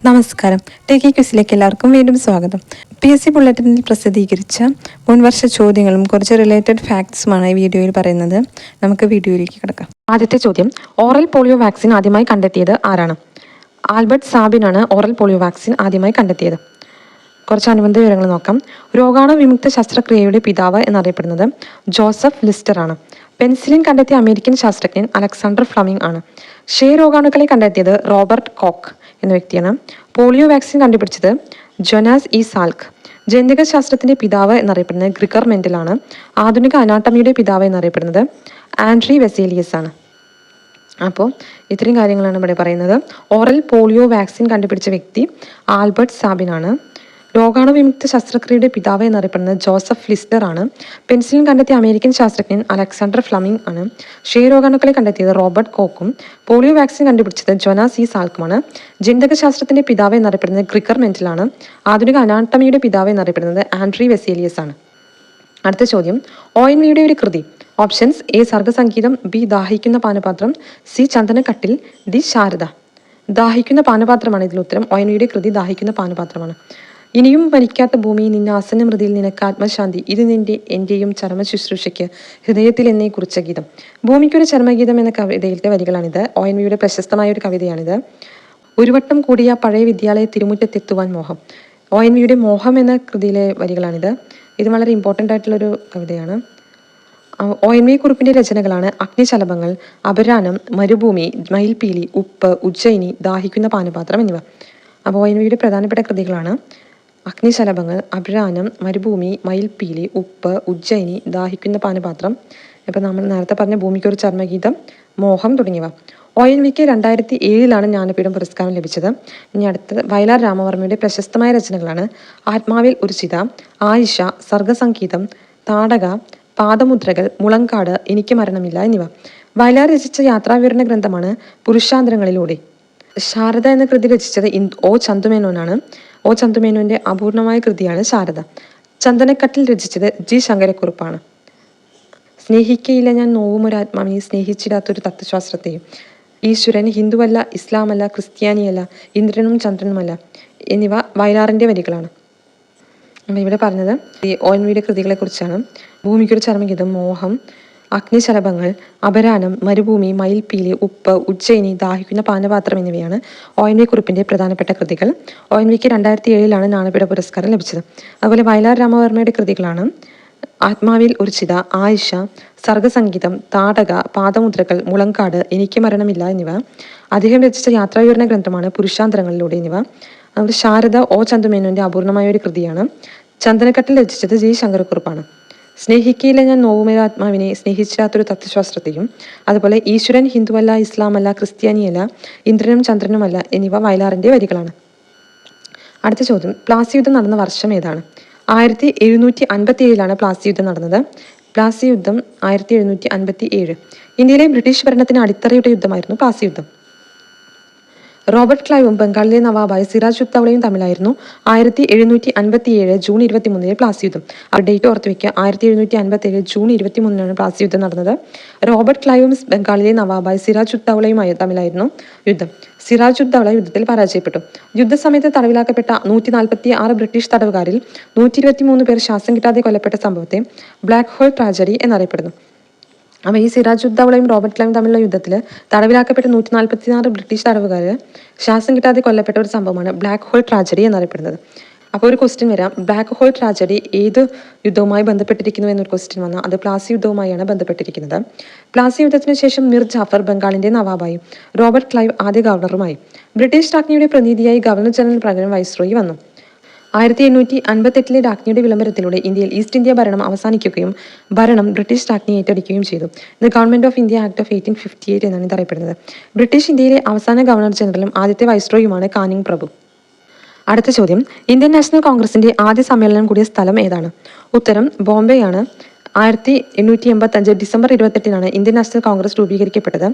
നമസ്കാരം. ടേക്കി ക്വിസിലേക്ക് എല്ലാവർക്കും വീണ്ടും സ്വാഗതം. PSC ബുള്ളറ്റിനിൽ പ്രസിദ്ധീകരിച്ച മുൻവർഷ ചോദ്യങ്ങളും കുറച്ച് റിലേറ്റഡ് ഫാക്ട്സുമാണ് ഈ വീഡിയോയിൽ പറയുന്നത്. നമുക്ക് വീഡിയോയിലേക്ക് കിടക്കാം. ആദ്യത്തെ ചോദ്യം, ഓറൽ പോളിയോ വാക്സിൻ ആദ്യമായി കണ്ടെത്തിയത് ആരാണ്? ആൽബർട്ട് സാബിനാണ് ഓറൽ പോളിയോ വാക്സിൻ ആദ്യമായി കണ്ടെത്തിയത്. കുറച്ച് അനുബന്ധ വിവരങ്ങൾ നോക്കാം. രോഗാണു വിമുക്ത ശസ്ത്രക്രിയയുടെ പിതാവ് എന്നറിയപ്പെടുന്നത് ജോസഫ് ലിസ്റ്റർ ആണ്. പെൻസിലിൻ കണ്ടെത്തിയ അമേരിക്കൻ ശാസ്ത്രജ്ഞൻ അലക്സാണ്ടർ ഫ്ലമിംഗ് ആണ്. രോഗാണുക്കളെ കണ്ടെത്തിയത് റോബർട്ട് കോക്ക് എന്ന വ്യക്തിയാണ്. പോളിയോ വാക്സിൻ കണ്ടുപിടിച്ചത് ജൊനാസ് ഇ സാൽക്ക്. ജനിതക ശാസ്ത്രത്തിന്റെ പിതാവ് എന്നറിയപ്പെടുന്നത് ഗ്രിഗർ മെൻഡൽ ആണ്. ആധുനിക അനാട്ടമിയുടെ പിതാവ് എന്നറിയപ്പെടുന്നത് ആൻഡ്രി വെസേലിയസ് ആണ്. അപ്പോൾ ഇത്രയും കാര്യങ്ങളാണ് ഇവിടെ പറയുന്നത്. ഓറൽ പോളിയോ വാക്സിൻ കണ്ടുപിടിച്ച വ്യക്തി ആൽബർട്ട് സാബിനാണ്. രോഗാണു വിമുക്ത ശസ്ത്രക്രിയയുടെ പിതാവ് എന്നറിയപ്പെടുന്നത് ജോസഫ് ലിസ്റ്റർ ആണ്. പെൻസിലിൻ കണ്ടെത്തിയ അമേരിക്കൻ ശാസ്ത്രജ്ഞൻ അലക്സാണ്ടർ ഫ്ലമിംഗ് ആണ്. രോഗാണുക്കളെ കണ്ടെത്തിയത് റോബർട്ട് കോക്കും. പോളിയോ വാക്സിൻ കണ്ടുപിടിച്ചത് ജൊനാസ് ഇ സാൽക്കുമാണ്. ജനിതക ശാസ്ത്രത്തിന്റെ പിതാവ് എന്നറിയപ്പെടുന്നത് ഗ്രിഗർ മെൻഡൽ ആണ്. ആധുനിക അനാട്ടമിയുടെ പിതാവ് എന്നറിയപ്പെടുന്നത് ആൻഡ്രി വെസേലിയസ് ആണ്. അടുത്ത ചോദ്യം, ONV യുടെ ഒരു കൃതി. ഓപ്ഷൻസ്: A സർഗസംഗീതം, B ദാഹിക്കുന്ന പാനപാത്രം, C ചന്ദനക്കട്ടിൽ, D ശാരദ. ദാഹിക്കുന്ന പാനപാത്രമാണ് ഇതിൽ ഉത്തരം. ONV യുടെ കൃതി ദാഹിക്കുന്ന പാനപാത്രമാണ്. ഇനിയും മരിക്കാത്ത ഭൂമി, നിന്ന ആസന്ന മൃതിയിൽ നിനക്ക് ആത്മശാന്തി, ഇത് നിന്റെ എന്റെയും ചരമ ശുശ്രൂഷയ്ക്ക് ഹൃദയത്തിൽ എന്നെ കുറിച്ച ഗീതം. ഭൂമിക്കൊരു ചരമഗീതം എന്ന കവിതയിലത്തെ വരികളാണിത്. ONV യുടെ പ്രശസ്തമായ ഒരു കവിതയാണിത്. ഒരു വട്ടം കൂടിയ പഴയ വിദ്യാലയ തിരുമുറ്റത്തെത്തുവാൻ മോഹം. ONV യുടെ മോഹം എന്ന കൃതിയിലെ വരികളാണിത്. ഇത് വളരെ ഇമ്പോർട്ടൻ്റ് ആയിട്ടുള്ളൊരു കവിതയാണ്. ONV കുറിപ്പിന്റെ രചനകളാണ് അഗ്നിശലഭങ്ങൾ, അപരാനം, മരുഭൂമി, മയിൽപീലി, ഉപ്പ്, ഉജ്ജയിനി, ദാഹിക്കുന്ന പാനപാത്രം എന്നിവ. അപ്പോൾ ONV യുടെ പ്രധാനപ്പെട്ട കൃതികളാണ് അഗ്നിശലഭങ്ങൾ, അപരാനം, മരുഭൂമി, മയിൽപീലി, ഉപ്പ്, ഉജ്ജയിനി, ദാഹിക്കുന്ന പാനപാത്രം. ഇപ്പം നമ്മൾ നേരത്തെ പറഞ്ഞ ഭൂമിക്കൊരു ചർമ്മഗീതം, മോഹം തുടങ്ങിയവ. ONVക്ക് 2007 ജ്ഞാനപീഠം പുരസ്കാരം ലഭിച്ചത്. ഇനി അടുത്തത് വയലാർ രാമവർമ്മയുടെ പ്രശസ്തമായ രചനകളാണ് ആത്മാവിൽ ഒരു ചിത, ആയിഷ, സർഗസംഗീതം, താടക, പാദമുദ്രകൾ, മുളങ്കാട്, എനിക്ക് മരണമില്ല എന്നിവ. വയലാർ രചിച്ച യാത്രാവിവരണ ഗ്രന്ഥമാണ് പുരുഷാന്തരങ്ങളിലൂടെ. ശാരദ എന്ന കൃതി രചിച്ചത് O ചന്തുമേനോനാണ്. O ചന്തുമേനോന്റെ അപൂർണമായ കൃതിയാണ് ശാരദ. ചന്ദനക്കട്ടിൽ രചിച്ചത് G ശങ്കരക്കുറുപ്പാണ്. സ്നേഹിക്കയില്ല ഞാൻ നോവും ഒരാത്മാവിനെ, സ്നേഹിച്ചിടാത്തൊരു തത്വശാസ്ത്രത്തെയും. ഈശ്വരൻ ഹിന്ദുവല്ല, ഇസ്ലാമല്ല, ക്രിസ്ത്യാനിയല്ല, ഇന്ദ്രനും ചന്ദ്രനുമല്ല എന്നിവ വയലാറിന്റെ വരികളാണ്. ഇവിടെ പറഞ്ഞത് ONV യുടെ കൃതികളെ കുറിച്ചാണ്. ഭൂമിക്കൊരു ചരമഗീതം, മോഹം, അഗ്നിശലഭങ്ങൾ, അപരാനം, മരുഭൂമി, മയിൽപീലി, ഉപ്പ്, ഉജ്ജയിനി, ദാഹിക്കുന്ന പാനപാത്രം എന്നിവയാണ് ONV കുറിപ്പിന്റെ പ്രധാനപ്പെട്ട കൃതികൾ. ONVക്ക് 2007 ജ്ഞാനപീഠ പുരസ്കാരം ലഭിച്ചത്. അതുപോലെ വയലാർ രാമവർമ്മയുടെ കൃതികളാണ് ആത്മാവിൽ ഒരു ചിത, ആയിഷ, സർഗസംഗീതം, താടക, പാദമുദ്രകൾ, മുളങ്കാട്, എനിക്ക് മരണമില്ല എന്നിവ. അദ്ദേഹം രചിച്ച യാത്രാവിവരണ ഗ്രന്ഥമാണ് പുരുഷാന്തരങ്ങളിലൂടെ എന്നിവ. അതുപോലെ ശാരദ O ചന്തുമേനോന്റെ അപൂർണമായ ഒരു കൃതിയാണ്. ചന്ദനക്കട്ടിൽ രചിച്ചത് G ശങ്കരക്കുറുപ്പാണ്. സ്നേഹിക്കയില്ല ഞാൻ നോവുമൊരാത്മാവിനെ, സ്നേഹിച്ചിടാത്തൊരു തത്വശാസ്ത്രത്തെയും. അതുപോലെ ഈശ്വരൻ ഹിന്ദുവല്ല, ഇസ്ലാമല്ല, ക്രിസ്ത്യാനിയല്ല, ഇന്ദ്രനും ചന്ദ്രനുമല്ല എന്നിവ വയലാറിന്റെ വരികളാണ്. അടുത്ത ചോദ്യം, പ്ലാസി യുദ്ധം നടന്ന വർഷം ഏതാണ്? 1757 പ്ലാസി യുദ്ധം നടന്നത്. പ്ലാസി യുദ്ധം 1757. ഇന്ത്യയിലെ ബ്രിട്ടീഷ് ഭരണത്തിന് അടിത്തറയുടെ യുദ്ധമായിരുന്നു പ്ലാസി യുദ്ധം. റോബർട്ട് ക്ലൈവും ബംഗാളിലെ നവാബായ സിറാജ് ഉദ്ദൗളയും തമ്മിലായിരുന്നു 1757 ജൂൺ 23 പ്ലാസി യുദ്ധം. ആ ഡേറ്റ് ഓർത്ത് വയ്ക്കുക. 1757 ജൂൺ 23 പ്ലാസി യുദ്ധം നടന്നത്. റോബർട്ട് ക്ലൈവും ബംഗാളിലെ നവാബായ സിറാജ് ഉദ്ദൗളയുമായി തമ്മിലായിരുന്നു യുദ്ധം. സിറാജ് ഉദ്ദൗള യുദ്ധത്തിൽ പരാജയപ്പെട്ടു. യുദ്ധസമയത്ത് തടവിലാക്കപ്പെട്ട 146 ബ്രിട്ടീഷ് തടവുകാരിൽ 123 പേർ ശ്വാസം കിട്ടാതെ കൊല്ലപ്പെട്ട സംഭവത്തെ ബ്ലാക്ക് ഹോൾ ട്രാജഡി എന്നറിയപ്പെടുന്നു. അപ്പോൾ ഈ സിറാജ് ഉദ്ദൗളയും റോബർട്ട് ക്ലൈവും തമ്മിലുള്ള യുദ്ധത്തിൽ തടവിലാക്കപ്പെട്ട 146 ബ്രിട്ടീഷ് തടവുകാർ ശ്വാസം കിട്ടാതെ കൊല്ലപ്പെട്ട ഒരു സംഭവമാണ് ബ്ലാക്ക് ഹോൾ ട്രാജഡി എന്നറിയപ്പെടുന്നത്. അപ്പോൾ ഒരു ക്വസ്റ്റ്യൻ വരാം, ബ്ലാക്ക് ഹോൾ ട്രാജഡി ഏത് യുദ്ധവുമായി ബന്ധപ്പെട്ടിരിക്കുന്നു എന്നൊരു ക്വസ്റ്റ്യൻ വന്നാൽ അത് പ്ലാസി യുദ്ധവുമായാണ് ബന്ധപ്പെട്ടിരിക്കുന്നത്. പ്ലാസി യുദ്ധത്തിന് ശേഷം മിർ ജാഫർ ബംഗാളിന്റെ നവാബായും റോബർട്ട് ക്ലൈവ് ആദ്യ ഗവർണറുമായി. ബ്രിട്ടീഷ് രാജ്ഞിയുടെ പ്രതിനിധിയായി ഗവർണർ ജനറൽ പകരം വൈസ്രോയി വന്നു. 1858 രാജ്ഞിയുടെ വിളംബരത്തിലൂടെ ഇന്ത്യയിൽ ഈസ്റ്റ് ഇന്ത്യ ഭരണം അവസാനിക്കുകയും ഭരണം ബ്രിട്ടീഷ് രാജ്ഞി ഏറ്റെടുക്കുകയും ചെയ്തു. ഇത് government of India act of 1858 എന്നാണ് ഇത് അറിയപ്പെടുന്നത്. ബ്രിട്ടീഷ് ഇന്ത്യയിലെ അവസാന ഗവർണർ ജനറലും ആദ്യത്തെ വൈസ്രോയുമാണ് കാനിങ് പ്രഭു. അടുത്ത ചോദ്യം, ഇന്ത്യൻ നാഷണൽ കോൺഗ്രസിന്റെ ആദ്യ സമ്മേളനം കൂടിയ സ്ഥലം ഏതാണ്? ഉത്തരം ബോംബെ ആണ്. 1885 ഡിസംബർ 28 ഇന്ത്യൻ നാഷണൽ കോൺഗ്രസ് രൂപീകരിക്കപ്പെട്ടത്.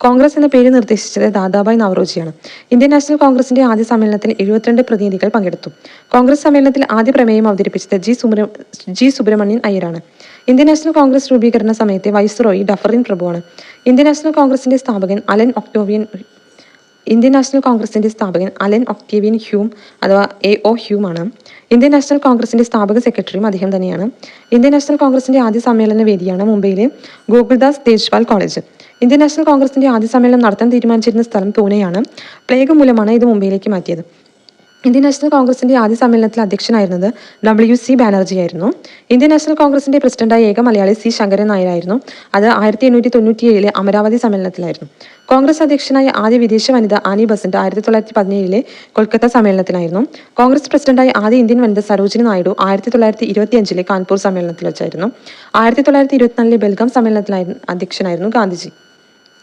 കോൺഗ്രസ് എന്ന പേര് നിർദ്ദേശിച്ചത് ദാദാഭായ് നവറോജിയാണ്. ഇന്ത്യൻ നാഷണൽ കോൺഗ്രസിന്റെ ആദ്യ സമ്മേളനത്തിൽ 72 പ്രതിനിധികൾ പങ്കെടുത്തു. കോൺഗ്രസ് സമ്മേളനത്തിൽ ആദ്യ പ്രമേയം അവതരിപ്പിച്ചത് ജി സുബ്രഹ്മണ്യൻ അയ്യരാണ്. ഇന്ത്യൻ നാഷണൽ കോൺഗ്രസ് രൂപീകരണ സമയത്തെ വൈസ്രോയി ഡഫറിൻ പ്രഭുവാണ്. ഇന്ത്യൻ നാഷണൽ കോൺഗ്രസിന്റെ സ്ഥാപകൻ അലൻ ഇന്ത്യൻ നാഷണൽ കോൺഗ്രസിന്റെ സ്ഥാപകൻ അലൻ ഒക്ടേവിയൻ ഹ്യൂം അഥവാ AO ഹ്യൂം ആണ്. ഇന്ത്യൻ നാഷണൽ കോൺഗ്രസിന്റെ സ്ഥാപക സെക്രട്ടറിയും അദ്ദേഹം തന്നെയാണ്. ഇന്ത്യൻ നാഷണൽ കോൺഗ്രസിന്റെ ആദ്യ സമ്മേളന വേദിയാണ് മുംബൈയിലെ Gokuldas Tejpal college. Indian National കോൺഗ്രസിന്റെ ആദ്യ സമ്മേളനം നടത്താൻ തീരുമാനിച്ചിരുന്ന സ്ഥലം പൂനെയാണ്. പ്ലേഗ് മൂലമാണ് ഇത് മുംബൈയിലേക്ക് മാറ്റിയത്. ഇന്ത്യൻ നാഷണൽ കോൺഗ്രസിന്റെ ആദ്യ സമ്മേളനത്തിൽ അധ്യക്ഷനായിരുന്നത് WC ബാനർജി ആയിരുന്നു. ഇന്ത്യൻ നാഷണൽ കോൺഗ്രസിന്റെ പ്രസിഡന്റായ ഏക മലയാളി C ശങ്കരൻ നായരായിരുന്നു. അത് 1897 അമരാവതി സമ്മേളനത്തിലായിരുന്നു. കോൺഗ്രസ് അധ്യക്ഷനായ ആദ്യ വിദേശ വനിത ആനി ബസന്റ് 1917 കൊൽക്കത്ത സമ്മേളനത്തിലായിരുന്നു. കോൺഗ്രസ് പ്രസിഡന്റായ ആദ്യ ഇന്ത്യൻ വനിത സരോജിനി നായിഡു 1925 കാൺപൂർ സമ്മേളനത്തിൽ വെച്ചായിരുന്നു. 1924 ബെൽഗാം സമ്മേളനത്തിലായിരുന്നു അധ്യക്ഷനായിരുന്നു ഗാന്ധിജി.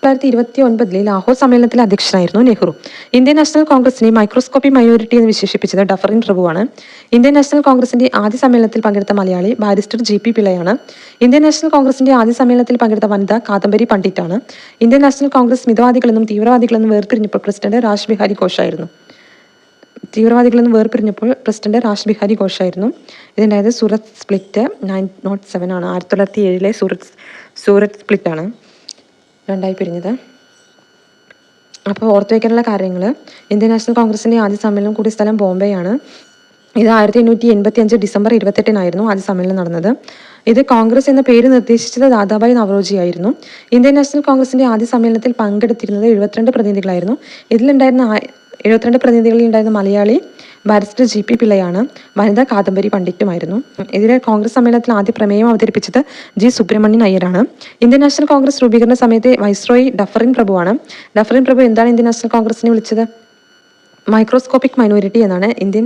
1929 ലാഹോർ സമ്മേളനത്തിലെ അധ്യക്ഷനായിരുന്നു നെഹ്റു. ഇന്ത്യൻ നാഷണൽ കോൺഗ്രസിനെ മൈക്രോസ്കോപ്പി മൈനോറിറ്റി എന്ന് വിശേഷിപ്പിച്ചത് ഡഫറിൻ പ്രഭുവാണ്. ഇന്ത്യൻ നാഷണൽ കോൺഗ്രസിന്റെ ആദ്യ സമ്മേളനത്തിൽ പങ്കെടുത്ത മലയാളി ബാരിസ്റ്റർ GP പിള്ളയാണ്. ഇന്ത്യൻ നാഷണൽ കോൺഗ്രസിന്റെ ആദ്യ സമ്മേളനത്തിൽ പങ്കെടുത്ത വനിത കാദംബരി പണ്ഡിറ്റാണ്. ഇന്ത്യൻ നാഷണൽ കോൺഗ്രസ് മിതവാദികളെന്നും തീവ്രവാദികളെന്നും വേർപിരിഞ്ഞപ്പോൾ പ്രസിഡന്റ് രാജ് ബിഹാരി ഘോഷായിരുന്നു. ഇതുണ്ടായത് സൂറത്ത് സ്പ്ലിറ്റ് 907 ആണ്. 1907 സൂറത്ത് സ്പ്ലിറ്റ് ആണ് രണ്ടായി പിരിഞ്ഞത്. അപ്പോൾ ഓർത്തു വയ്ക്കാനുള്ള കാര്യങ്ങൾ: ഇന്ത്യൻ നാഷണൽ കോൺഗ്രസിൻ്റെ ആദ്യ സമ്മേളനം കൂടിയ സ്ഥലം ബോംബെയാണ്. ഇത് 1885 ഡിസംബർ 28 ആദ്യ സമ്മേളനം നടന്നത്. ഇത് കോൺഗ്രസ് എന്ന പേര് നിർദ്ദേശിച്ചത് ദാദാഭായ് നവറോജി ആയിരുന്നു. ഇന്ത്യൻ നാഷണൽ കോൺഗ്രസിൻ്റെ ആദ്യ സമ്മേളനത്തിൽ പങ്കെടുത്തിരുന്നത് 72 പ്രതിനിധികളായിരുന്നു. 72 പ്രതിനിധികളിൽ ഉണ്ടായിരുന്ന മലയാളി ബാരിസ്റ്റർ GP പിള്ളയാണ്. വനിത കാദംബരി പണ്ഡിറ്റുമായിരുന്നു. ഇതിലെ കോൺഗ്രസ് സമ്മേളനത്തിൽ ആദ്യ പ്രമേയം അവതരിപ്പിച്ചത് G സുബ്രഹ്മണ്യൻ അയ്യരാണ്. ഇന്ത്യൻ നാഷണൽ കോൺഗ്രസ് രൂപീകരണ സമയത്തെ വൈസ്രോയി ഡഫറിൻ പ്രഭുവാണ്. ഡഫറിൻ പ്രഭു എന്താണ് ഇന്ത്യൻ നാഷണൽ കോൺഗ്രസിനെ വിളിച്ചത്? മൈക്രോസ്കോപ്പിക് മൈനോറിറ്റി എന്നാണ് ഇന്ത്യൻ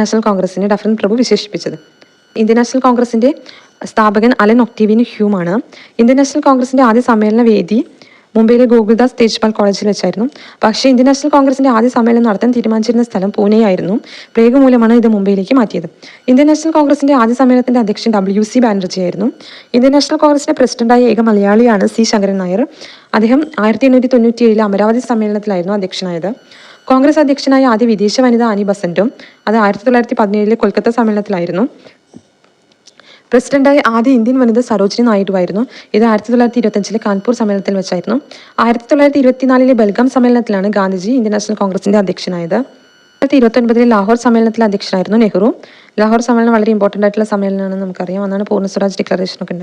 നാഷണൽ കോൺഗ്രസിനെ ഡഫറിൻ പ്രഭു വിശേഷിപ്പിച്ചത്. ഇന്ത്യൻ നാഷണൽ കോൺഗ്രസിന്റെ സ്ഥാപകൻ അലൻ ഒക്ടേവിയൻ ഹ്യൂം ആണ്. ഇന്ത്യൻ നാഷണൽ കോൺഗ്രസിന്റെ ആദ്യ സമ്മേളന വേദി മുംബൈയിലെ ഗോകുൽദാസ് തേജ്പാൽ കോളേജിൽ വെച്ചായിരുന്നു. പക്ഷേ ഇന്ത്യൻ നാഷണൽ കോൺഗ്രസിന്റെ ആദ്യ സമ്മേളനം നടത്താൻ തീരുമാനിച്ചിരുന്ന സ്ഥലം പൂനെയായിരുന്നു. പ്ലേഗ് മൂലമാണ് ഇത് മുംബൈയിലേക്ക് മാറ്റിയത്. ഇന്ത്യൻ നാഷണൽ കോൺഗ്രസിന്റെ ആദ്യ സമ്മേളനത്തിന്റെ അധ്യക്ഷൻ WC ബാനർജി ആയിരുന്നു. ഇന്ത്യൻ നാഷണൽ കോൺഗ്രസിന്റെ പ്രസിഡന്റായ ഏക മലയാളിയാണ് C ശങ്കരൻ നായർ. അദ്ദേഹം 1897 അമരാവതി സമ്മേളനത്തിലായിരുന്നു അധ്യക്ഷനായത്. കോൺഗ്രസ് അധ്യക്ഷനായ ആദ്യ വിദേശ വനിത ആനി ബസന്റും അത് 1917 കൊൽക്കത്ത സമ്മേളനത്തിലായിരുന്നു. പ്രസിഡന്റായ ആദ്യ ഇന്ത്യൻ വനിത സരോജിനി നായിഡു ആയിരുന്നു. ഇത് 1925 കാൺപൂർ സമ്മേളനത്തിൽ വെച്ചായിരുന്നു. 1924 ബെൽഗാം സമ്മേളനത്തിലാണ് ഗാന്ധിജി ഇന്ത്യൻ നാഷണൽ കോൺഗ്രസിന്റെ അധ്യക്ഷനായത്. 1929 ലാഹോർ സമ്മേളനത്തിൽ അധ്യക്ഷനായിരുന്നു നെഹ്റു. ലാഹോർ സമ്മേളനം വളരെ ഇമ്പോർട്ടൻ്റ് ആയിട്ടുള്ള സമ്മേളനമാണെന്ന് നമുക്കറിയാം. അന്നാണ് പൂർണ്ണ സ്വരാജ് ഡിക്ലറേഷനൊക്കെ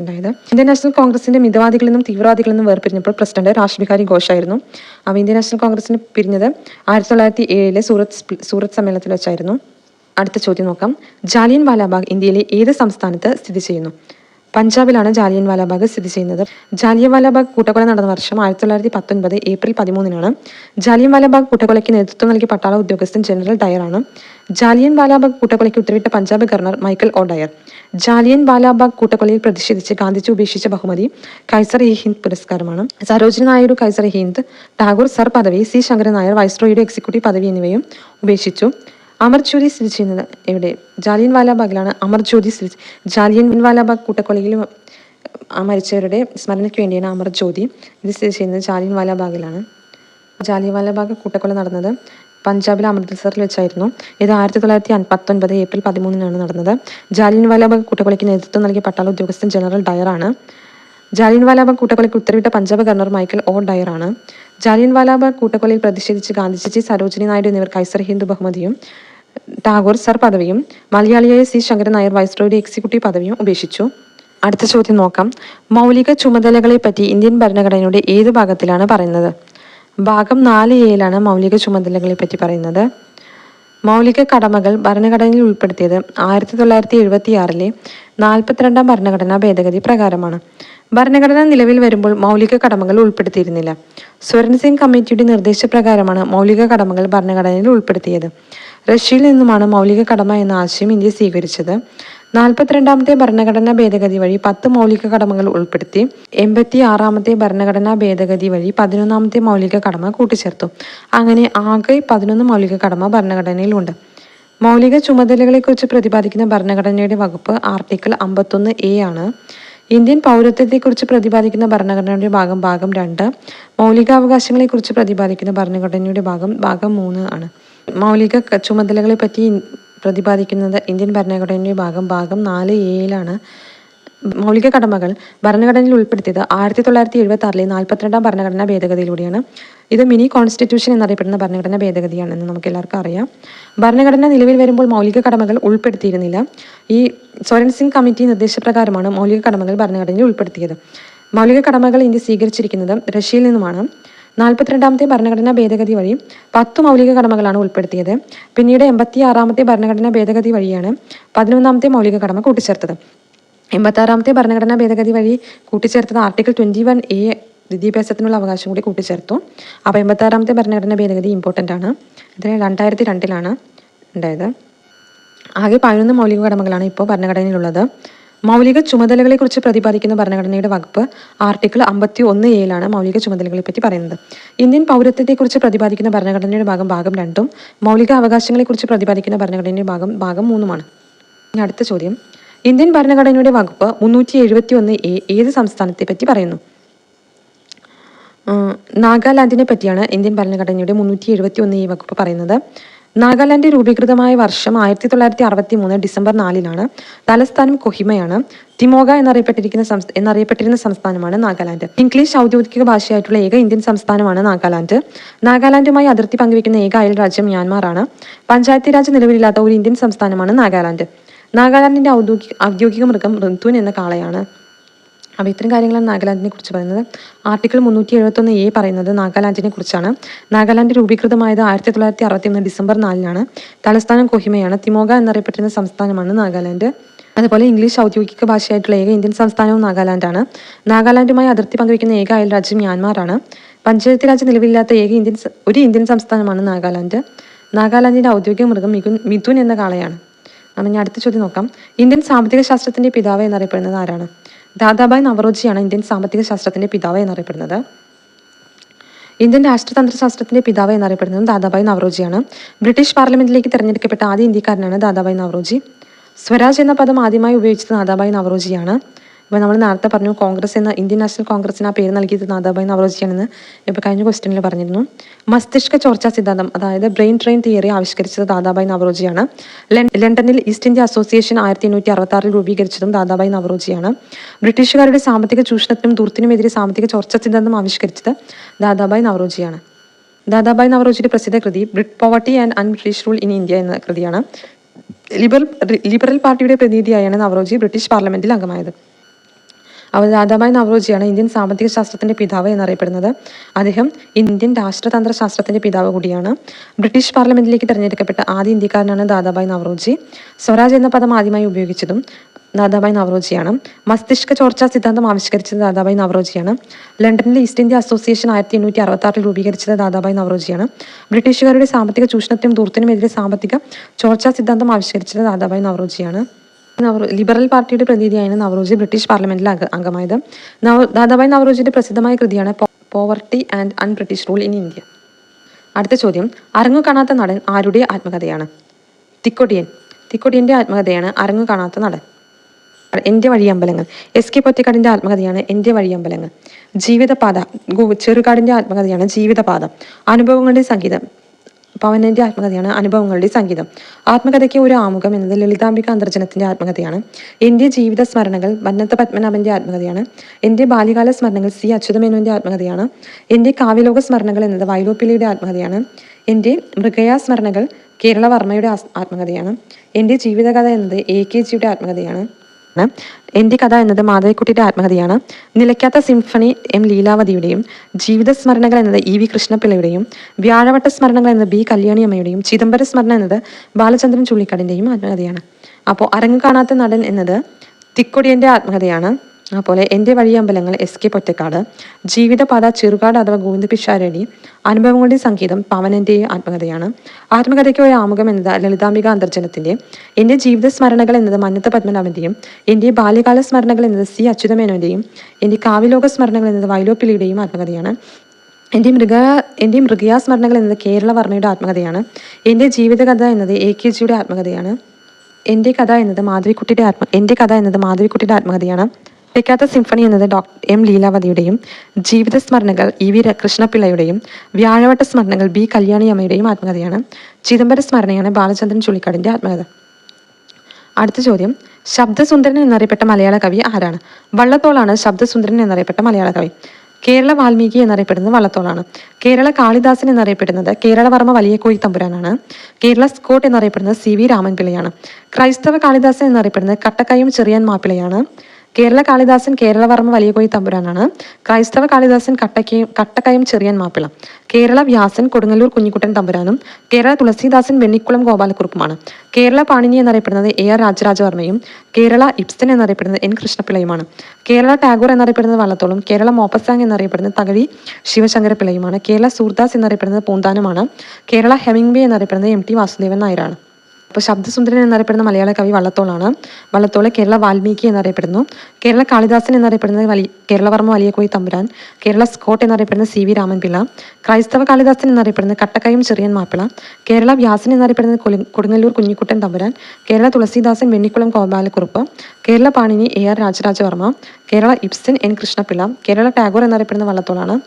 ഉണ്ടായത്. ഇന്ത്യൻ നാഷണൽ കോൺഗ്രസിന്റെ മിതവാദികളെന്നും തീവ്രവാദികളെന്നും വേർപിരിഞ്ഞപ്പോൾ പ്രസിഡന്റ് രാജ് ബിഹാരി ഘോഷായിരുന്നു. ഇന്ത്യൻ നാഷണൽ കോൺഗ്രസിന് പിരിഞ്ഞത് 1907 സൂറത്ത് സമ്മേളനത്തിൽ വെച്ചായിരുന്നു. അടുത്ത ചോദ്യം നോക്കാം. ജാലിയൻ വാലാബാഗ് ഇന്ത്യയിലെ ഏത് സംസ്ഥാനത്ത് സ്ഥിതി ചെയ്യുന്നു? പഞ്ചാബിലാണ് ജാലിയൻ വാലാബാഗ് സ്ഥിതി ചെയ്യുന്നത്. ജാലിയൻ വാലാബാഗ് കൂട്ടക്കൊല നടന്ന വർഷം 1919 ഏപ്രിൽ 13 ജാലിയൻ വാലാബാഗ് കൂട്ടക്കൊലയ്ക്ക് നേതൃത്വം നൽകിയ പട്ടാള ഉദ്യോഗസ്ഥൻ ജനറൽ ഡയറാണ്. ജാലിയൻ വാലാബാഗ് കൂട്ടക്കൊലയ്ക്ക് ഉത്തരവിട്ട Punjab governor Michael O'Dwyer. Jallian Wala Bagh കൂട്ടക്കൊലയിൽ പ്രതിഷേധിച്ച് ഗാന്ധിജി ഉപേക്ഷിച്ച ബഹുമതി കൈസർ-ഇ-ഹിന്ദ് പുരസ്കാരമാണ്. സരോജിനി നായിഡു കൈസർ-ഇ-ഹിന്ദ്, ടാഗോർ സർ പദവി, C ശങ്കരൻ നായർ വൈസ്രോയുടെ എക്സിക്യൂട്ടീവ് പദവി എന്നിവയും ഉപേക്ഷിച്ചു. അമർജ്യോതി സ്ഥിതി ചെയ്യുന്നത് എവിടെ? ജാലിയൻ വാലാബാഗിലാണ് അമർജ്യോതി ജാലിയൻ വാലാബാഗ് കൂട്ടക്കൊലയിൽ മരിച്ചവരുടെ സ്മരണയ്ക്ക് വേണ്ടിയാണ് അമർജ്യോതി. ഇത് സ്ഥിതി ചെയ്യുന്നത് ജാലിയൻ വാലാബാഗിലാണ്. ജാലിയൻ വാലാബാഗ് കൂട്ടക്കൊല നടന്നത് പഞ്ചാബിലെ അമൃത്സറിൽ വെച്ചായിരുന്നു. ഇത് 1919 ഏപ്രിൽ 13 നടന്നത്. ജാലിയൻ വാലാബാഗ് കൂട്ടക്കൊലയ്ക്ക് നേതൃത്വം നൽകിയ പട്ടാള ഉദ്യോഗസ്ഥൻ ജനറൽ ഡയറാണ്. ജാലിയൻ വാലാബാഗ് കൂട്ടക്കൊലയ്ക്ക് ഉത്തരവിട്ട Punjab governor Michael O'Dwyer ആണ്. ജാലിയൻ വാലാബാഗ് കൂട്ടക്കൊലയിൽ പ്രതിഷേധിച്ച് ഗാന്ധിജി, സരോജിനി നായിഡു എന്നിവർ കൈസർ-ഹിന്ദ് ബഹുമതിയും ടാഗോർ സർ പദവിയും മലയാളിയായ C ശങ്കരൻ നായർ വൈസ്രോയുടെ എക്സിക്യൂട്ടീവ് പദവിയും ഉപേക്ഷിച്ചു. അടുത്ത ചോദ്യം നോക്കാം. മൗലിക ചുമതലകളെ പറ്റി ഇന്ത്യൻ ഭരണഘടനയുടെ ഏത് ഭാഗത്തിലാണ് പറയുന്നത്? ഭാഗം 4A മൗലിക ചുമതലകളെ പറ്റി പറയുന്നത്. മൗലിക കടമകൾ ഭരണഘടനയിൽ ഉൾപ്പെടുത്തിയത് 1976 42 ഭരണഘടനാ ഭേദഗതി പ്രകാരമാണ്. ഭരണഘടന നിലവിൽ വരുമ്പോൾ മൗലിക കടമകൾ ഉൾപ്പെടുത്തിയിരുന്നില്ല. സ്വരൺ സിംഗ് കമ്മിറ്റിയുടെ നിർദ്ദേശപ്രകാരമാണ് മൗലിക കടമകൾ ഭരണഘടനയിൽ ഉൾപ്പെടുത്തിയത്. റഷ്യയിൽ നിന്നുമാണ് മൗലിക കടമ എന്ന ആശയം ഇന്ത്യ സ്വീകരിച്ചത്. 42ാമത്തെ ഭരണഘടനാ ഭേദഗതി വഴി 10 മൗലിക കടമകൾ ഉൾപ്പെടുത്തി. 86ാമത്തെ ഭരണഘടനാ ഭേദഗതി വഴി 11ാമത്തെ മൗലിക കടമ കൂട്ടിച്ചേർത്തു. അങ്ങനെ ആകെ 11 മൗലിക കടമ ഭരണഘടനയിലുണ്ട്. മൗലിക ചുമതലകളെക്കുറിച്ച് പ്രതിപാദിക്കുന്ന ഭരണഘടനയുടെ വകുപ്പ് ആർട്ടിക്കിൾ 51A ആണ്. ഇന്ത്യൻ പൗരത്വത്തെക്കുറിച്ച് പ്രതിപാദിക്കുന്ന ഭരണഘടനയുടെ ഭാഗം 2. മൗലികാവകാശങ്ങളെക്കുറിച്ച് പ്രതിപാദിക്കുന്ന ഭരണഘടനയുടെ ഭാഗം 3 ആണ്. മൗലിക ചുമതലകളെ പറ്റി പ്രതിപാദിക്കുന്നത് ഇന്ത്യൻ ഭരണഘടനയുടെ ഭാഗം 4A മൗലിക കടമകൾ ഭരണഘടനയിൽ ഉൾപ്പെടുത്തിയത് 1976 42-ാം ഭരണഘടനാ ഭേദഗതിയിലൂടെയാണ്. ഇത് മിനി കോൺസ്റ്റിറ്റ്യൂഷൻ എന്നറിയപ്പെടുന്ന ഭരണഘടനാ ഭേദഗതിയാണെന്ന് നമുക്ക് എല്ലാവർക്കും അറിയാം. ഭരണഘടന നിലവിൽ വരുമ്പോൾ മൗലിക കടമകൾ ഉൾപ്പെടുത്തിയിരുന്നില്ല. ഈ സോരൻ സിംഗ് കമ്മിറ്റി നിർദ്ദേശപ്രകാരമാണ് മൗലിക കടമകൾ ഭരണഘടനയിൽ ഉൾപ്പെടുത്തിയത്. മൗലിക കടമകൾ ഇന്ത്യ സ്വീകരിച്ചിരിക്കുന്നത് റഷ്യയിൽ നിന്നുമാണ്. 42-ാമത്തെ ഭരണഘടനാ ഭേദഗതി വഴി 10 മൗലിക കടമകളാണ് ഉൾപ്പെടുത്തിയത്. പിന്നീട് 86-ാമത്തെ ഭരണഘടനാ ഭേദഗതി വഴിയാണ് 11-ാമത്തെ മൗലിക കടമ കൂട്ടിച്ചേർത്തത്. 86-ാമത്തെ ഭരണഘടനാ ഭേദഗതി വഴി കൂട്ടിച്ചേർത്തത് ആർട്ടിക്കിൾ 21A വിദ്യാഭ്യാസത്തിനുള്ള അവകാശം കൂടി കൂട്ടിച്ചേർത്തു. അപ്പോൾ 86-ാമത്തെ ഭരണഘടനാ ഭേദഗതി ഇമ്പോർട്ടൻ്റ് ആണ്. ഇത് 2002 ഉണ്ടായത്. ആകെ 11 മൗലിക കടമകളാണ് ഇപ്പോൾ ഭരണഘടനയിലുള്ളത്. മൗലിക ചുമതലകളെക്കുറിച്ച് പ്രതിപാദിക്കുന്ന ഭരണഘടനയുടെ വകുപ്പ് ആർട്ടിക്കിൾ 51A മൗലിക ചുമതലകളെ പറ്റി പറയുന്നത്. ഇന്ത്യൻ പൗരത്വത്തെക്കുറിച്ച് പ്രതിപാദിക്കുന്ന ഭരണഘടനയുടെ ഭാഗം 2-ഉം മൗലിക അവകാശങ്ങളെക്കുറിച്ച് പ്രതിപാദിക്കുന്ന ഭരണഘടനയുടെ ഭാഗം 3-ഉമാണ്. ഇനി അടുത്ത ചോദ്യം, ഇന്ത്യൻ ഭരണഘടനയുടെ വകുപ്പ് 371A ഏത് സംസ്ഥാനത്തെ പറ്റി പറയുന്നു? നാഗാലാൻഡിനെ പറ്റിയാണ് ഇന്ത്യൻ ഭരണഘടനയുടെ 371A വകുപ്പ് പറയുന്നത്. നാഗാലാൻഡ് രൂപീകൃതമായ വർഷം 1963 ഡിസംബർ 4-നാണ്. തലസ്ഥാനം കൊഹിമയാണ്. തിമോഗ എന്നറിയപ്പെട്ടിരുന്ന സംസ്ഥാനമാണ് നാഗാലാൻഡ്. ഇംഗ്ലീഷ് ഔദ്യോഗിക ഭാഷയായിട്ടുള്ള ഏക ഇന്ത്യൻ സംസ്ഥാനമാണ് നാഗാലാൻഡ്. നാഗാലാൻഡുമായി അതിർത്തി പങ്കുവയ്ക്കുന്ന ഏക അയൽ രാജ്യം മ്യാൻമാറാണ്. പഞ്ചായത്തി രാജ് നിലവിലില്ലാത്ത ഒരു ഇന്ത്യൻ സംസ്ഥാനമാണ് നാഗാലാൻഡ്. നാഗാലാൻഡിന്റെ ഔദ്യോഗിക മൃഗം ഋതുൻ എന്ന കാളയാണ്. അപ്പോൾ ഇത്തരം കാര്യങ്ങളാണ് നാഗാലാൻഡിനെ കുറിച്ച് പറയുന്നത്. ആർട്ടിക്കിൾ 371A പറയുന്നത് നാഗാലാൻഡിനെ കുറിച്ചാണ്. നാഗാലാൻഡ് രൂപീകൃതമായത് 1961 ഡിസംബർ 4-നാണ്. തലസ്ഥാനം കൊഹിമയാണ്. തിമോഗ എന്നറിയപ്പെട്ടിരുന്ന സംസ്ഥാനമാണ് നാഗാലാൻഡ്. അതുപോലെ ഇംഗ്ലീഷ് ഔദ്യോഗിക ഭാഷയായിട്ടുള്ള ഏക ഇന്ത്യൻ സംസ്ഥാനവും നാഗാലാൻഡാണ്. നാഗാലാൻഡുമായി അതിർത്തി പങ്കുവയ്ക്കുന്ന ഏക അയൽ രാജ്യം മ്യാൻമാറാണ്. പഞ്ചായത്ത് രാജ് നിലവിലില്ലാത്ത ഒരു ഇന്ത്യൻ സംസ്ഥാനമാണ് നാഗാലാൻഡ്. നാഗാലാൻഡിന്റെ ഔദ്യോഗിക മൃഗം മിഥുൻ എന്ന കാളയാണ്. അപ്പം ഞാൻ അടുത്ത ചോദ്യം നോക്കാം. ഇന്ത്യൻ സാമ്പത്തിക ശാസ്ത്രത്തിന്റെ പിതാവ് എന്നറിയപ്പെടുന്നത് ആരാണ്? ദാദാഭായ് നവറോജിയാണ് ഇന്ത്യൻ സാമ്പത്തിക ശാസ്ത്രത്തിന്റെ പിതാവ് എന്നറിയപ്പെടുന്നത്. ഇന്ത്യൻ രാഷ്ട്രതന്ത്രശാസ്ത്രത്തിന്റെ പിതാവ് എന്നറിയപ്പെടുന്നത് ദാദാഭായ് നവറോജിയാണ്. ബ്രിട്ടീഷ് പാർലമെന്റിലേക്ക് തിരഞ്ഞെടുക്കപ്പെട്ട ആദ്യ ഇന്ത്യക്കാരനാണ് ദാദാഭായ് നവറോജി. സ്വരാജ് എന്ന പദം ആദ്യമായി ഉപയോഗിച്ചത് ദാദാഭായ് നവറോജിയാണ്. ഇപ്പോൾ നമ്മൾ നേരത്തെ പറഞ്ഞു ഇന്ത്യൻ നാഷണൽ കോൺഗ്രസിന് ആ പേര് നൽകിയത് ദാദാഭായ് നവറോജിയാണെന്ന് ഇപ്പോൾ കഴിഞ്ഞ ക്വസ്റ്റ്യനിൽ പറഞ്ഞിരുന്നു. മസ്തിഷ്ക ചോർച്ചാ സിദ്ധാന്തം, അതായത് ബ്രെയിൻ ട്രെയിൻ തിയറി ആവിഷ്കരിച്ചത് ദാദാഭായ് നവറോജിയാണ്. ലണ്ടനിൽ ഈസ്റ്റ് ഇന്ത്യ അസോസിയേഷൻ 1866 രൂപീകരിച്ചതും ദാദാഭായ് നവറോജിയാണ്. ബ്രിട്ടീഷുകാരുടെ സാമ്പത്തിക ചൂഷണത്തിനും ദൂർത്തിനുമെതിരെ സാമ്പത്തിക ചോർച്ചാ സിദ്ധാന്തം ആവിഷ്കരിച്ചത് ദാദാഭായ് നവറോജിയാണ്. ദാദാഭായ് നവറോജിയുടെ പ്രസിദ്ധ കൃതി poverty and un-British rule in India എന്ന കൃതിയാണ്. ലിബറൽ പാർട്ടിയുടെ പ്രതിനിധിയായാണ് നവറോജി ബ്രിട്ടീഷ് പാർലമെന്റിൽ അംഗമായത്. അപ്പോൾ ദാദാഭായ് നവറോജിയാണ് ഇന്ത്യൻ സാമ്പത്തിക ശാസ്ത്രത്തിന്റെ പിതാവ് എന്നറിയപ്പെടുന്നത്. അദ്ദേഹം ഇന്ത്യൻ രാഷ്ട്രതന്ത്ര ശാസ്ത്രത്തിന്റെ പിതാവ് കൂടിയാണ്. ബ്രിട്ടീഷ് പാർലമെന്റിലേക്ക് തിരഞ്ഞെടുക്കപ്പെട്ട ആദ്യ ഇന്ത്യക്കാരനാണ് ദാദാഭായ് നവറോജി. സ്വരാജ് എന്ന പദം ആദ്യമായി ഉപയോഗിച്ചതും ദാദാഭായ് നവറോജിയാണ്. മസ്തിഷ്ക ചോർച്ചാ സിദ്ധാന്തം ആവിഷ്കരിച്ചത് ദാദാഭായ് നവറോജിയാണ്. ലണ്ടനിലെ ഈസ്റ്റ് ഇന്ത്യ അസോസിയേഷൻ 1866 രൂപീകരിച്ചത് ദാദാഭായ് നവറോജിയാണ്. ബ്രിട്ടീഷുകാരുടെ സാമ്പത്തിക ചൂഷണത്തിനും ദൂർത്തിനുമെതിരെ സാമ്പത്തിക ചോർച്ചാ സിദ്ധാന്തം ആവിഷ്കരിച്ചത് ദാദാഭായ് നവറോജിയാണ്. ലിബറൽ പാർട്ടിയുടെ പ്രതിനിധിയായാണ് നവറോജി ബ്രിട്ടീഷ് പാർലമെന്റിൽ അംഗമായത്. ദാദാഭായ് നവറോജിയുടെ പ്രസിദ്ധമായ കൃതിയാണ് poverty and un-British rule in India. അടുത്ത ചോദ്യം, അരങ്ങു കാണാത്ത നടൻ ആരുടെ ആത്മകഥയാണ്? തിക്കൊടിയന്റെ ആത്മകഥയാണ് അരങ്ങു കാണാത്ത നടൻ. എൻ്റെ വഴിയമ്പലങ്ങൾ, SK പൊറ്റക്കാടിന്റെ ആത്മകഥയാണ് എൻ്റെ വഴിയമ്പലങ്ങൾ. ജീവിതപാത, ചെറുകാടിന്റെ ആത്മകഥയാണ് ജീവിതപാത. അനുഭവങ്ങളുടെ സംഗീതം, പവനന്റെ ആത്മകഥയാണ് അനുഭവങ്ങളുടെ സംഗീതം. ആത്മകഥയ്ക്ക് ഒരു ആമുഖം എന്നത് ലളിതാംബിക അന്തർജനത്തിന്റെ ആത്മകഥയാണ്. എൻ്റെ ജീവിത സ്മരണകൾ മന്നത്ത് പത്മനാഭന്റെ ആത്മകഥയാണ്. എൻ്റെ ബാല്യകാല സ്മരണകൾ C അച്യുതമേനോന്റെ ആത്മകഥയാണ്. എൻ്റെ കാവ്യലോക സ്മരണകൾ എന്നത് വൈലോപ്പിള്ളിയുടെ ആത്മകഥയാണ്. എൻ്റെ മൃഗയാ സ്മരണകൾ കേരളവർമ്മയുടെ ആത്മകഥയാണ്. എൻ്റെ ജീവിതകഥ എന്നത് AKGയുടെ ആത്മകഥയാണ്. എൻ്റെ കഥ എന്നത് മാധവിക്കുട്ടിയുടെ ആത്മകഥയാണ്. നിലയ്ക്കാത്ത സിംഫണി M ലീലാവതിയുടെയും, ജീവിത സ്മരണകൾ എന്നത് EV കൃഷ്ണപിള്ളയുടെയും, വ്യാഴവട്ട സ്മരണകൾ എന്നത് B കല്യാണിയമ്മയുടെയും, ചിദംബര സ്മരണ എന്നത് ബാലചന്ദ്രൻ ചുള്ളിക്കാടിൻ്റെയും ആത്മകഥയാണ്. അപ്പോൾ അരങ്ങ് കാണാത്ത നടൻ എന്നത് തിക്കൊടിയന്റെ ആത്മകഥയാണ്. അതുപോലെ എൻ്റെ വഴിയമ്പലങ്ങൾ SK പൊറ്റക്കാട്, ജീവിതപാത ചെറുകാട് അഥവാ ഗോവിന്ദ പിഷാരടി, അനുഭവങ്ങളുടെ സംഗീതം പവനന്റെ ആത്മകഥയാണ്. ആത്മകഥയ്ക്ക് ഒരു ആമുഖം എന്നത് ലളിതാംബിക അന്തർജനത്തിന്റെ, എൻ്റെ ജീവിത സ്മരണകൾ എന്നത് മന്നത്ത് പത്മനാഭന്റെയും, എൻ്റെ ബാല്യകാല സ്മരണകൾ എന്നത് C അച്യുതമേനോന്റെയും, എൻ്റെ കാവ്യലോക സ്മരണകൾ എന്നത് വൈലോപ്പിള്ളിയുടെയും ആത്മകഥയാണ്. എൻ്റെ മൃഗയാ സ്മരണകൾ എന്നത് കേരളവർമ്മയുടെ ആത്മകഥയാണ്. എൻ്റെ ജീവിതകഥ എന്നത് AKGയുടെ ആത്മകഥയാണ്. എൻ്റെ കഥ എന്നത് മാധവിക്കുട്ടിയുടെ ആത്മകഥയാണ്. നിലയ്ക്കാത്ത സിംഫണി എന്നത് M ലീലാവതിയുടെയും, ജീവിത സ്മരണകൾ EV കൃഷ്ണപിള്ളയുടെയും, വ്യാഴവട്ട സ്മരണകൾ B കല്യാണിയമ്മയുടെയും ആത്മകഥയാണ്. ചിദംബര സ്മരണയാണ് ബാലചന്ദ്രൻ ചുള്ളിക്കാടിന്റെ ആത്മകഥ. അടുത്ത ചോദ്യം, ശബ്ദസുന്ദരൻ എന്നറിയപ്പെട്ട മലയാള കവി ആരാണ്? വള്ളത്തോളാണ് ശബ്ദസുന്ദരൻ എന്നറിയപ്പെട്ട മലയാള കവി. കേരള വാൽമീകി എന്നറിയപ്പെടുന്നത് വള്ളത്തോളാണ്. കേരള കാളിദാസൻ എന്നറിയപ്പെടുന്നത് കേരളവർമ്മ വലിയകോയി തമ്പുരാനാണ്. കേരള സ്കോട്ട് എന്നറിയപ്പെടുന്നത് CV രാമൻപിള്ളയാണ്. ക്രൈസ്തവ കാളിദാസൻ എന്നറിയപ്പെടുന്നത് കട്ടക്കയം ചെറിയാൻ മാപ്പിളയാണ്. കേരള കാളിദാസൻ കേരളവർമ്മ വലിയകോയി തമ്പുരാനാണ്. ക്രൈസ്തവ കാളിദാസൻ കട്ടക്കയം ചെറിയാൻ മാപ്പിള. കേരള വ്യാസൻ കൊടുങ്ങല്ലൂർ കുഞ്ഞിക്കുട്ടൻ തമ്പുരാനും കേരള തുളസീദാസൻ വെണ്ണിക്കുളം ഗോപാലക്കുറുപ്പുമാണ്. കേരള പാണിനി എന്നറിയപ്പെടുന്നത് AR രാജരാജവർമ്മയും കേരള ഇബ്സൻ എന്നറിയപ്പെടുന്നത് N കൃഷ്ണപിള്ളയുമാണ്. കേരള ടാഗോർ എന്നറിയപ്പെടുന്നത് വള്ളത്തോളും കേരള മോപ്പസാങ് എന്നറിയപ്പെടുന്നത് തകഴി ശിവശങ്കരപിള്ളയുമാണ്. കേരള സൂർദാസ് എന്നറിയപ്പെടുന്നത് പൂന്താനുമാണ്. കേരള ഹെമിംഗ്വേ എന്നറിയപ്പെടുന്നത് MT വാസുദേവൻ നായരാണ്. അപ്പോൾ ശബ്ദസുന്ദരൻ എന്നറിയപ്പെടുന്ന മലയാള കവി വള്ളത്തോളാണ്. വള്ളത്തോൾ കേരള വാൽമീകി എന്നറിയപ്പെടുന്നു. കേരള കാളിദാസൻ എന്നറിയപ്പെടുന്നത് കേരളവർമ്മ വലിയകോയി തമ്പുരാൻ. കേരള സ്കോട്ട് എന്നറിയപ്പെടുന്നത് CV രാമൻപിള്ള. ക്രൈസ്തവ കാളിദാസൻ എന്നറിയപ്പെടുന്നത് കട്ടക്കയം ചെറിയാൻ മാപ്പിള. കേരള വ്യാസൻ എന്നറിയപ്പെടുന്നത് Kodungallur Kunjikuttan Thampuran. Kerala Tulasidasan Vennikulam Gopalakurup. Kerala Panini AR Rajarajavarma. Kerala Ibsen N Krishnapillai. Kerala Tagore എന്നറിയപ്പെടുന്ന വള്ളത്തോളാണ്.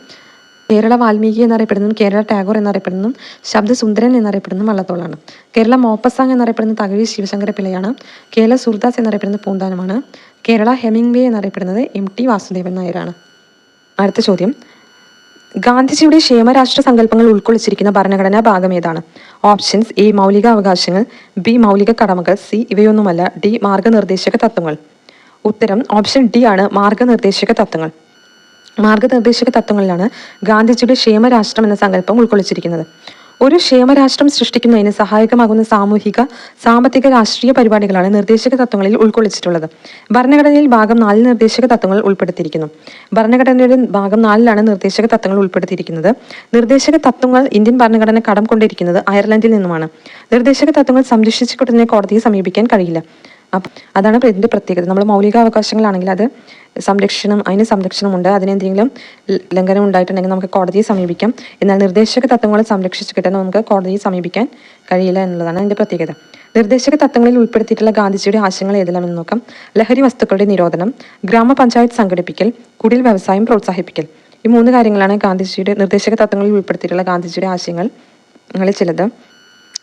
കേരള വാൽമീകി എന്നറിയപ്പെടുന്നതും കേരള ടാഗോർ എന്നറിയപ്പെടുന്നതും ശബ്ദസുന്ദരൻ എന്നറിയപ്പെടുന്നതും വള്ളത്തോളാണ്. കേരള മോപ്പസാങ് എന്നറിയപ്പെടുന്നത് തകഴി ശിവശങ്കരപിള്ളയാണ്. കേരള സൂർദാസ് എന്നറിയപ്പെടുന്നത് പൂന്താനമാണ്. കേരള ഹെമിംഗ്വേ എന്നറിയപ്പെടുന്നത് MT വാസുദേവൻ നായരാണ്. അടുത്ത ചോദ്യം, ഗാന്ധിജിയുടെ ക്ഷേമരാഷ്ട്ര സങ്കല്പങ്ങൾ ഉൾക്കൊള്ളിച്ചിരിക്കുന്ന ഭരണഘടനാ ഭാഗം ഏതാണ്? ഓപ്ഷൻസ്: A മൗലിക അവകാശങ്ങൾ, B മൗലിക കടമകൾ, C ഇവയൊന്നുമല്ല, D മാർഗനിർദ്ദേശക തത്വങ്ങൾ. ഉത്തരം ഓപ്ഷൻ D ആണ്, മാർഗനിർദ്ദേശക തത്വങ്ങൾ. മാർഗനിർദ്ദേശക തത്വങ്ങളിലാണ് ഗാന്ധിജിയുടെ ക്ഷേമരാഷ്ട്രം എന്ന സങ്കല്പം ഉൾക്കൊള്ളിച്ചിരിക്കുന്നത്. ഒരു ക്ഷേമരാഷ്ട്രം സൃഷ്ടിക്കുന്നതിന് സഹായകമാകുന്ന സാമൂഹിക, സാമ്പത്തിക, രാഷ്ട്രീയ പരിപാടികളാണ് നിർദ്ദേശക തത്വങ്ങളിൽ ഉൾക്കൊള്ളിച്ചിട്ടുള്ളത്. ഭരണഘടനയിൽ ഭാഗം 4 നിർദ്ദേശക തത്വങ്ങൾ ഉൾപ്പെടുത്തിയിരിക്കുന്നു. ഭരണഘടനയുടെ ഭാഗം 4 നിർദ്ദേശക തത്വങ്ങൾ ഉൾപ്പെടുത്തിയിരിക്കുന്നത്. നിർദ്ദേശക തത്വങ്ങൾ ഇന്ത്യൻ ഭരണഘടന കടം കൊണ്ടിരിക്കുന്നത് അയർലൻഡിൽ നിന്നുമാണ്. നിർദ്ദേശക തത്വങ്ങൾ സംരക്ഷിച്ചുകൊണ്ടതിനെ കോടതിയെ സമീപിക്കാൻ കഴിയില്ല. അപ്പം അതാണ് ഇതിൻ്റെ പ്രത്യേകത. നമ്മൾ മൗലികാവകാശങ്ങളാണെങ്കിൽ അത് അതിന് സംരക്ഷണമുണ്ട്. അതിനെന്തെങ്കിലും ലംഘനം ഉണ്ടായിട്ടുണ്ടെങ്കിൽ നമുക്ക് കോടതിയെ സമീപിക്കാം. എന്നാൽ നിർദ്ദേശക തത്വങ്ങൾ സംരക്ഷിച്ചു കിട്ടാൻ നമുക്ക് കോടതിയെ സമീപിക്കാൻ കഴിയില്ല എന്നുള്ളതാണ് അതിൻ്റെ പ്രത്യേകത. നിർദ്ദേശക തത്വങ്ങളിൽ ഉൾപ്പെടുത്തിയിട്ടുള്ള ഗാന്ധിജിയുടെ ആശയങ്ങൾ ഏതെല്ലാമെന്ന് നോക്കാം. ലഹരി വസ്തുക്കളുടെ നിരോധനം, ഗ്രാമപഞ്ചായത്ത് സംഘടിപ്പിക്കൽ, കുടിൽ വ്യവസായം പ്രോത്സാഹിപ്പിക്കൽ. ഈ 3 കാര്യങ്ങളാണ് ഗാന്ധിജിയുടെ നിർദ്ദേശക തത്വങ്ങളിൽ ഉൾപ്പെടുത്തിയിട്ടുള്ള ഗാന്ധിജിയുടെ ആശയങ്ങളിൽ ചിലത്.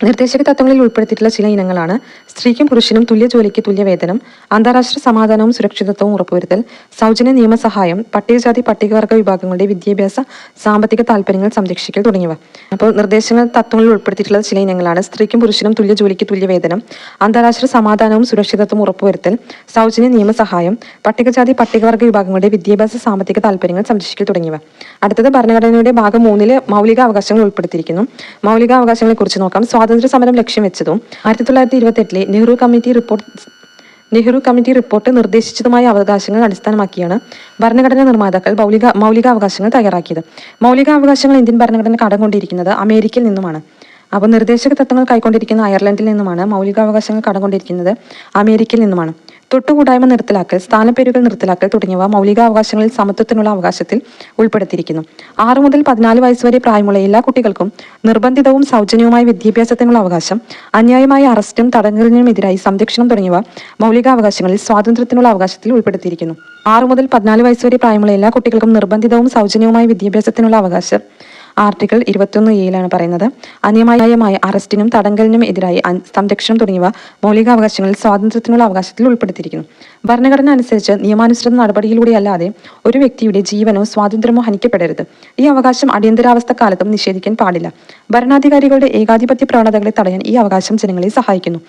നിർദ്ദേശക തത്വങ്ങളിൽ ഉൾപ്പെടുത്തിയിട്ടുള്ള ചില ഇനങ്ങളാണ്: സ്ത്രീക്കും പുരുഷനും തുല്യ ജോലിക്ക് തുല്യ വേതനം, അന്താരാഷ്ട്ര സമാധാനവും സുരക്ഷിതത്വവും ഉറപ്പുവരുത്തൽ, സൗജന്യ നിയമസഹായം, പട്ടികജാതി പട്ടികവർഗ വിഭാഗങ്ങളുടെ വിദ്യാഭ്യാസ സാമ്പത്തിക താല്പര്യങ്ങൾ സംരക്ഷിക്കൽ തുടങ്ങിയവ. അപ്പോൾ നിർദ്ദേശക തത്വങ്ങളിൽ ഉൾപ്പെടുത്തിയിട്ടുള്ള ചില ഇനങ്ങളാണ്: സ്ത്രീക്കും പുരുഷനും തുല്യ ജോലിക്ക് തുല്യ വേതനം, അന്താരാഷ്ട്ര സമാധാനവും സുരക്ഷിതത്വവും ഉറപ്പുവരുത്തൽ, സൗജന്യ നിയമസഹായം, പട്ടികജാതി പട്ടികവർഗ വിഭാഗങ്ങളുടെ വിദ്യാഭ്യാസ സാമ്പത്തിക താല്പര്യങ്ങൾ സംരക്ഷിക്കൽ തുടങ്ങിയവ. അടുത്തത് ഭരണഘടനയുടെ ഭാഗം 3 മൗലിക അവകാശങ്ങൾ ഉൾപ്പെടുത്തിയിരിക്കുന്നു. മൗലിക അവകാശങ്ങളെ കുറിച്ച് നോക്കാം. സ്വാതന്ത്ര്യ സമരം ലക്ഷ്യം വെച്ചതും 1928 നെഹ്റു കമ്മിറ്റി റിപ്പോർട്ട് നിർദ്ദേശിച്ചതുമായ അവകാശങ്ങൾ അടിസ്ഥാനമാക്കിയാണ് ഭരണഘടനാ നിർമ്മാതാക്കൾ മൗലികാവകാശങ്ങൾ തയ്യാറാക്കിയത്. മൗലികാവകാശങ്ങൾ ഇന്ത്യൻ ഭരണഘടന കടം കൊണ്ടിരിക്കുന്നത് അമേരിക്കയിൽ നിന്നുമാണ്. അപ്പോൾ നിർദ്ദേശക തത്വങ്ങൾ കൈക്കൊണ്ടിരിക്കുന്ന അയർലൻഡിൽ നിന്നുമാണ്. മൗലികാവകാശങ്ങൾ കടം കൊണ്ടിരിക്കുന്നത് അമേരിക്കയിൽ നിന്നുമാണ്. തൊട്ടുകൂടായ്മ നിർത്തലാക്കൽ, സ്ഥാനപ്പേരുകൾ നിർത്തലാക്കൽ തുടങ്ങിയവ മൗലികാവകാശങ്ങളിൽ സമത്വത്തിനുള്ള അവകാശത്തിൽ ഉൾപ്പെടുത്തിയിരിക്കുന്നു. 6 മുതൽ 14 വയസ്സ് വരെ പ്രായമുള്ള എല്ലാ കുട്ടികൾക്കും നിർബന്ധിതവും സൗജന്യവുമായ വിദ്യാഭ്യാസത്തിനുള്ള അവകാശം, അന്യായമായ അറസ്റ്റും തടങ്കലിനും എതിരായി സംരക്ഷണം തുടങ്ങിയവ മൗലികാവകാശങ്ങളിൽ സ്വാതന്ത്ര്യത്തിനുള്ള അവകാശത്തിൽ ഉൾപ്പെടുത്തിയിരിക്കുന്നു. 6 മുതൽ 14 വയസ്സ് വരെ പ്രായമുള്ള എല്ലാ കുട്ടികൾക്കും നിർബന്ധിതവും സൗജന്യവുമായ വിദ്യാഭ്യാസത്തിനുള്ള അവകാശം ആർട്ടിക്കിൾ 21A പറയുന്നത്. അന്യായമായ അറസ്റ്റിനും തടങ്കലിനും എതിരായി സംരക്ഷണം തുടങ്ങിയവ മൗലികാവകാശങ്ങളിൽ സ്വാതന്ത്ര്യത്തിനുള്ള അവകാശത്തിൽ ഉൾപ്പെടുത്തിയിരിക്കുന്നു. ഭരണഘടന അനുസരിച്ച് നിയമാനുസൃത നടപടിയിലൂടെയല്ലാതെ ഒരു വ്യക്തിയുടെ ജീവനോ സ്വാതന്ത്ര്യമോ ഹനിക്കപ്പെടരുത്. ഈ അവകാശം അടിയന്തരാവസ്ഥ കാലത്തും നിഷേധിക്കാൻ പാടില്ല. ഭരണാധികാരികളുടെ ഏകാധിപത്യ പ്രവണതകളെ തടയാൻ ഈ അവകാശം ജനങ്ങളെ സഹായിക്കുന്നു.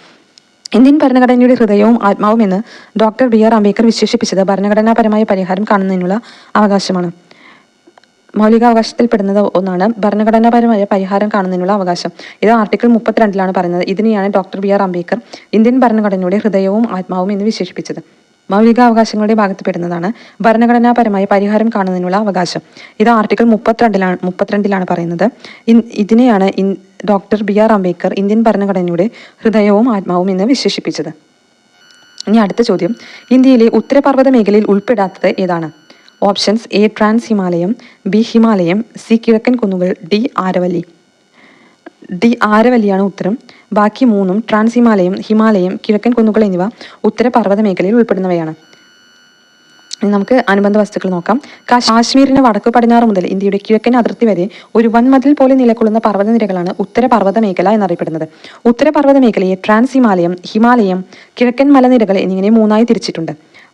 ഇന്ത്യൻ ഭരണഘടനയുടെ ഹൃദയവും ആത്മാവും എന്ന് ഡോക്ടർ BR അംബേദ്കർ വിശേഷിപ്പിച്ചത് ഭരണഘടനാപരമായ പരിഹാരം കാണുന്നതിനുള്ള അവകാശമാണ്. മൗലികാവകാശത്തിൽപ്പെടുന്നത് ഒന്നാണ് ഭരണഘടനാപരമായ പരിഹാരം കാണുന്നതിനുള്ള അവകാശം. ഇത് ആർട്ടിക്കിൾ 32 പറയുന്നത്. ഇതിനെയാണ് ഡോക്ടർ BR അംബേദ്കർ ഇന്ത്യൻ ഭരണഘടനയുടെ ഹൃദയവും ആത്മാവും എന്ന് വിശേഷിപ്പിച്ചത്. മൗലികാവകാശങ്ങളുടെ ഭാഗത്തുപെടുന്നതാണ് ഭരണഘടനാപരമായ പരിഹാരം കാണുന്നതിനുള്ള അവകാശം. ഇത് ആർട്ടിക്കിൾ 32 പറയുന്നത്. ഇതിനെയാണ് ഡോക്ടർ BR അംബേദ്കർ ഇന്ത്യൻ ഭരണഘടനയുടെ ഹൃദയവും ആത്മാവും എന്ന് വിശേഷിപ്പിച്ചത്. ഇനി അടുത്ത ചോദ്യം, ഇന്ത്യയിലെ ഉത്തരപർവ്വത മേഖലയിൽ ഉൾപ്പെടാത്തത് ഏതാണ്? ഓപ്ഷൻസ്: A ട്രാൻസ് ഹിമാലയം, B ഹിമാലയം, C കിഴക്കൻ കുന്നുകൾ, D ആരവല്ലി. D ആരവല്ലിയാണ് ഉത്തരം. ബാക്കി 3 ട്രാൻസ് ഹിമാലയം, കിഴക്കൻ കുന്നുകൾ എന്നിവ ഉത്തരപർവ്വത മേഖലയിൽ ഉൾപ്പെടുന്നവയാണ്. ഇനി നമുക്ക് അനുബന്ധ വസ്തുക്കൾ നോക്കാം. കാശ്മീരിന് വടക്കു പടിഞ്ഞാറ് മുതൽ ഇന്ത്യയുടെ കിഴക്കൻ അതിർത്തി വരെ ഒരു വൻമതിൽ പോലെ നിലകൊള്ളുന്ന പർവ്വതനിരകളാണ് ഉത്തരപർവ്വത മേഖല എന്നറിയപ്പെടുന്നത്. ഉത്തരപർവ്വത മേഖലയെ ട്രാൻസ് ഹിമാലയം, ഹിമാലയം, കിഴക്കൻ മലനിരകൾ എന്നിങ്ങനെ മൂന്നായി തിരിച്ചിട്ടുണ്ട്.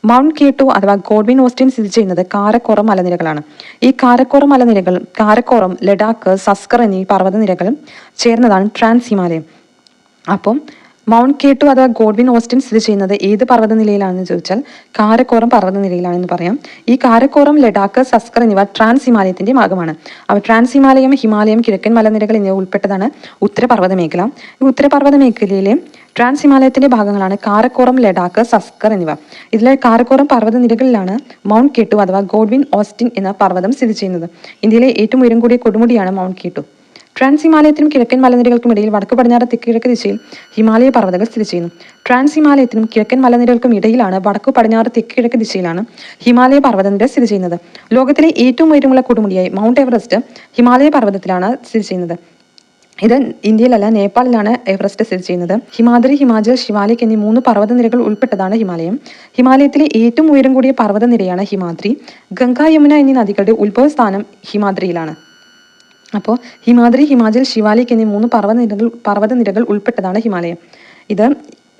മൗണ്ട് കേട്ടു അഥവാ ഗോഡ്വിൻ ഓസ്റ്റിൻ സ്ഥിതി ചെയ്യുന്നത് കാരക്കോറം മലനിരകളാണ്. ഈ കാരക്കോറം മലനിരകൾ കാരക്കോറം, ലഡാക്ക്, സസ്കർ എന്നീ പർവ്വതനിരകൾ ചേർന്നതാണ് ട്രാൻസ് ഹിമാലയം. അപ്പം മൗണ്ട് കേട്ടു അഥവാ ഗോഡ്വിൻ ഓസ്റ്റിൻ സ്ഥിതി ചെയ്യുന്നത് ഏത് പർവ്വതനിലയിലാണെന്ന് ചോദിച്ചാൽ കാരക്കോറം പർവ്വതനിലയിലാണെന്ന് പറയാം. ഈ കാരക്കോറം, ലഡാക്ക്, സസ്കർ എന്നിവ ട്രാൻസ് ഹിമാലയത്തിന്റെ ഭാഗമാണ്. അവ ട്രാൻസ് ഹിമാലയം, ഹിമാലയം, കിഴക്കൻ മലനിരകൾ എന്നിവ ഉൾപ്പെട്ടതാണ് ഉത്തരപർവ്വത മേഖല. ഈ ഉത്തരപർവ്വത മേഖലയിലെ ട്രാൻസ് ഹിമാലയത്തിന്റെ ഭാഗങ്ങളാണ് കാരക്കോറം, ലഡാക്ക്, സസ്കർ എന്നിവ. ഇതിലെ കാരക്കോറം പർവ്വതനിരകളിലാണ് മൗണ്ട് കേട്ടു അഥവാ ഗോഡ്വിൻ ഓസ്റ്റിൻ എന്ന പർവ്വതം സ്ഥിതി ചെയ്യുന്നത്. ഇന്ത്യയിലെ ഏറ്റവും ഉയരം കൂടിയ കൊടുമുടിയാണ് മൗണ്ട് കേട്ടു. ട്രാൻസ് ഹിമാലയത്തിനും കിഴക്കൻ മലനിരകൾക്കും ഇടയിൽ വടക്ക് പടിഞ്ഞാറ് തെക്ക് കിഴക്ക് ദിശയിൽ ഹിമാലയ പർവ്വതങ്ങൾ സ്ഥിതി ചെയ്യുന്നു. ട്രാൻസ് ഹിമാലയത്തിനും കിഴക്കൻ മലനിരകൾക്കും ഇടയിലാണ് വടക്കു പടിഞ്ഞാറ് തെക്ക് കിഴക്ക് ദിശയിലാണ് ഹിമാലയ പർവ്വതനിര സ്ഥിതി ചെയ്യുന്നത്. ലോകത്തിലെ ഏറ്റവും ഉയരമുള്ള കൊടുമുടിയായി മൗണ്ട് എവറസ്റ്റ് ഹിമാലയ പർവ്വതത്തിലാണ് സ്ഥിതി ചെയ്യുന്നത്. ഇത് ഇന്ത്യയിലല്ല, നേപ്പാളിലാണ് എവറസ്റ്റ് സ്ഥിതി ചെയ്യുന്നത്. ഹിമാദ്രി, ഹിമാചൽ, ശിവാലിക് എന്നീ 3 പർവ്വതനിരകൾ ഉൾപ്പെട്ടതാണ് ഹിമാലയം. ഹിമാലയത്തിലെ ഏറ്റവും ഉയരം കൂടിയ പർവ്വതനിരയാണ് ഹിമാദ്രി. ഗംഗ, യമുന എന്നീ നദികളുടെ ഉത്ഭവസ്ഥാനം ഹിമാദ്രിയിലാണ്. അപ്പോൾ ഹിമാദ്രി, ഹിമാചൽ, ശിവാലിക് എന്നീ 3 പർവ്വതനിരകൾ ഉൾപ്പെട്ടതാണ് ഹിമാലയം. ഇത്